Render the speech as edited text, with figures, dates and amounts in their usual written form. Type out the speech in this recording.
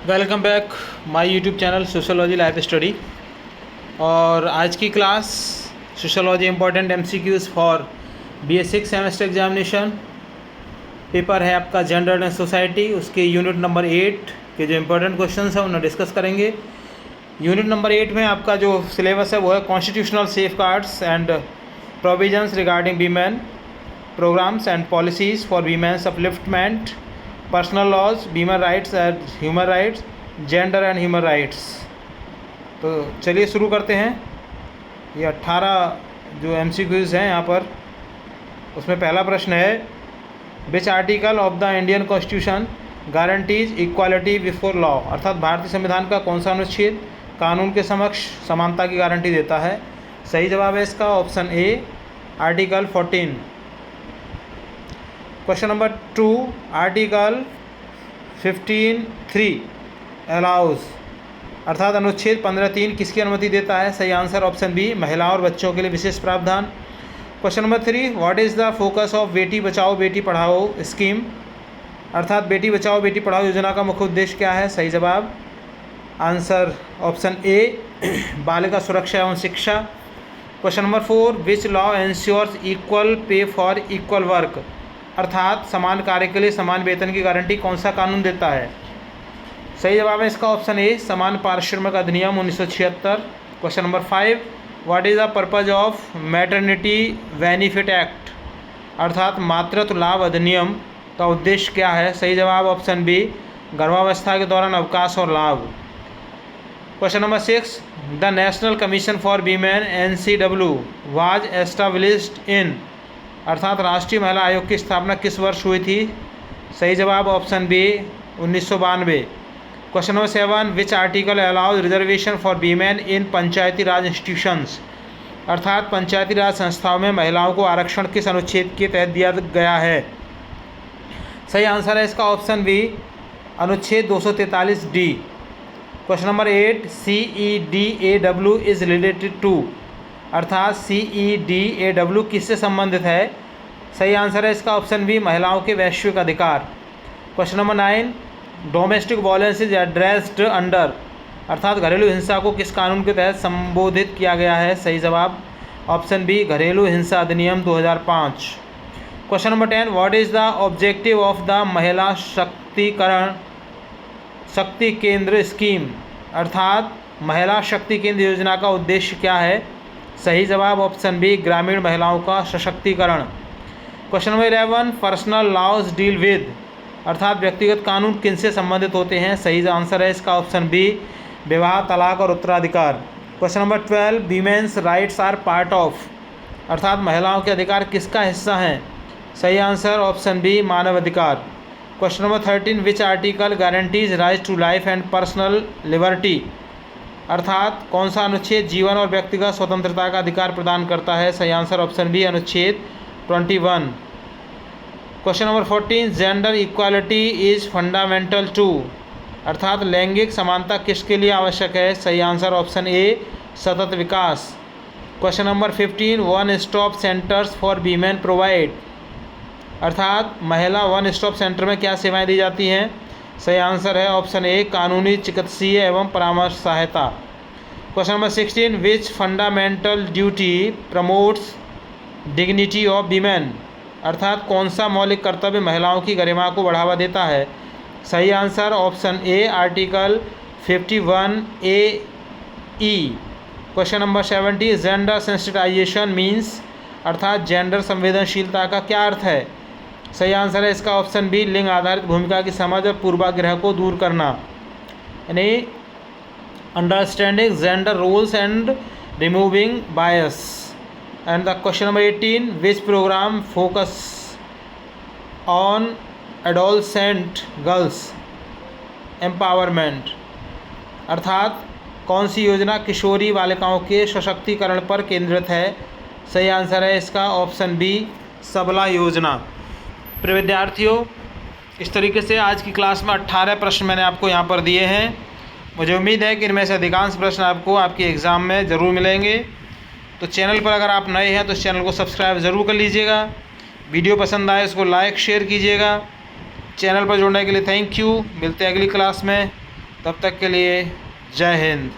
Welcome back my YouTube channel sociology life study. और आज की class sociology important MCQs for BA6 semester examination. Paper है आपका gender and society, उसके unit number 8 के जो इम्पोर्टेंट क्वेश्चंस हैं उन्हें डिस्कस करेंगे। यूनिट नंबर 8 में आपका जो सिलेबस है वो है constitutional safeguards and provisions regarding women, programs and policies for women's upliftment, personal laws, human rights and human rights, gender and human rights. तो चलिए शुरू करते हैं। ये 18 जो MCQs हैं यहाँ पर, उसमें पहला प्रश्न है which article of the Indian constitution guarantees equality before law, अर्थात भारतीय संविधान का कौन सा अनुच्छेद कानून के समक्ष समानता की गारंटी देता है। सही जवाब है इसका option A, article 14। Question number 2, article 15(3) allows, अर्थात अनुच्छेद 15(3) किसकी अनुमति देता है। सही आंसर ऑप्शन बी, महिलाओं और बच्चों के लिए विशेष प्रावधान। Question number 3, what is the focus of Beti Bachao Beti Padhao scheme, अर्थात बेटी बचाओ बेटी पढ़ाओ योजना का मुख्य उद्देश्य क्या है। सही जवाब आंसर ऑप्शन ए, बालिका सुरक्षा एवं शिक्षा। Question number 4, which law ensures equal pay for equal work, अर्थात समान कार्य के लिए समान वेतन की गारंटी कौन सा कानून देता है। सही जवाब है इसका ऑप्शन ए, समान पारिश्रमिक अधिनियम 1976। Question number 5, what is the purpose of maternity benefit act, अर्थात मातृत्व लाभ अधिनियम का उद्देश्य क्या है। सही जवाब ऑप्शन बी, गर्भावस्था के दौरान अवकाश और लाभ। Question number 6, the national commission for women NCW was established इन, अर्थात राष्ट्रीय महिला आयोग की स्थापना किस वर्ष हुई थी। सही जवाब option B, 1992। Question number 7, which article allows reservation for women in Panchayati Raj institutions, अर्थात पंचायती राज संस्थाओं में महिलाओं को आरक्षण किस अनुच्छेद के तहत दिया गया है। सही आंसर है इसका ऑप्शन बी, अनुच्छेद 243D। Question number 8, CEDAW is related to, अर्थात CEDAW किससे संबंधित है। सही आंसर है इसका ऑप्शन बी, महिलाओं के वैश्विक अधिकार। Question number 9, domestic violence is addressed under, अर्थात घरेलू हिंसा को किस कानून के तहत संबोधित किया गया है। सही जवाब ऑप्शन बी, घरेलू हिंसा अधिनियम 2005। Question number 10, what is the objective of the महिला शक्ति केंद्र स्कीम, अर्थात महिला शक्ति केंद्र योजना का उद्देश्य क्या है। सही जवाब ऑप्शन बी, ग्रामीण महिलाओं का सशक्तिकरण। Question number 11, personal laws deal with, अर्थात व्यक्तिगत कानून किनसे संबंधित होते हैं। सही आंसर है इसका ऑप्शन बी, विवाह, तलाक और उत्तराधिकार। Question number 12, women's rights are part of, अर्थात महिलाओं के अधिकार किसका हिस्सा हैं। सही आंसर ऑप्शन बी, मानव अधिकार। Question number 13, which article guarantees right to life and personal liberty, अर्थात कौन सा अनुच्छेद जीवन और व्यक्तिगत स्वतंत्रता का अधिकार प्रदान करता है। सही आंसर ऑप्शन बी, अनुच्छेद 21। Question number 14, gender equality is fundamental to, अर्थात लैंगिक समानता किसके लिए आवश्यक है। सही आंसर ऑप्शन ए, सतत विकास। Question number 15, one stop centers for women provide, अर्थात महिला वन स्टॉप सेंटर में क्या सेवाएं दी जाती हैं। सही आंसर है ऑप्शन ए, कानूनी, चिकित्सीय एवं परामर्श सहायता। Question number 16, which fundamental duty promotes dignity of women, अर्थात कौन सा मौलिक कर्तव्य महिलाओं की गरिमा को बढ़ावा देता है। सही answer option A, article 51AE। Question number 17, gender sensitization means, अर्थात जेंडर संवेदनशीलता का क्या अर्थ है। सही आंसर है इसका ऑप्शन बी, लिंग आधारित भूमिका की समझ और पूर्वाग्रह को दूर करना, यानी understanding gender roles and removing bias. And the question number 18, which program focus on adolescent girls empowerment, अर्थात कौन सी योजना किशोरी बालिकाओं के सशक्तिकरण पर केंद्रित है। सही आंसर है इसका ऑप्शन बी, सबला योजना। प्रिय विद्यार्थियों, इस तरीके से आज की क्लास में 18 प्रश्न मैंने आपको यहाँ पर दिए हैं। मुझे उम्मीद है कि इनमें से अधिकांश प्रश्न आपको आपके एग्ज़ाम में ज़रूर मिलेंगे। तो चैनल पर अगर आप नए हैं तो इस चैनल को सब्सक्राइब ज़रूर कर लीजिएगा। वीडियो पसंद आए उसको लाइक शेयर कीजिएगा। चैनल पर जुड़ने के लिए थैंक यू। मिलते हैं अगली क्लास में। तब तक के लिए जय हिंद।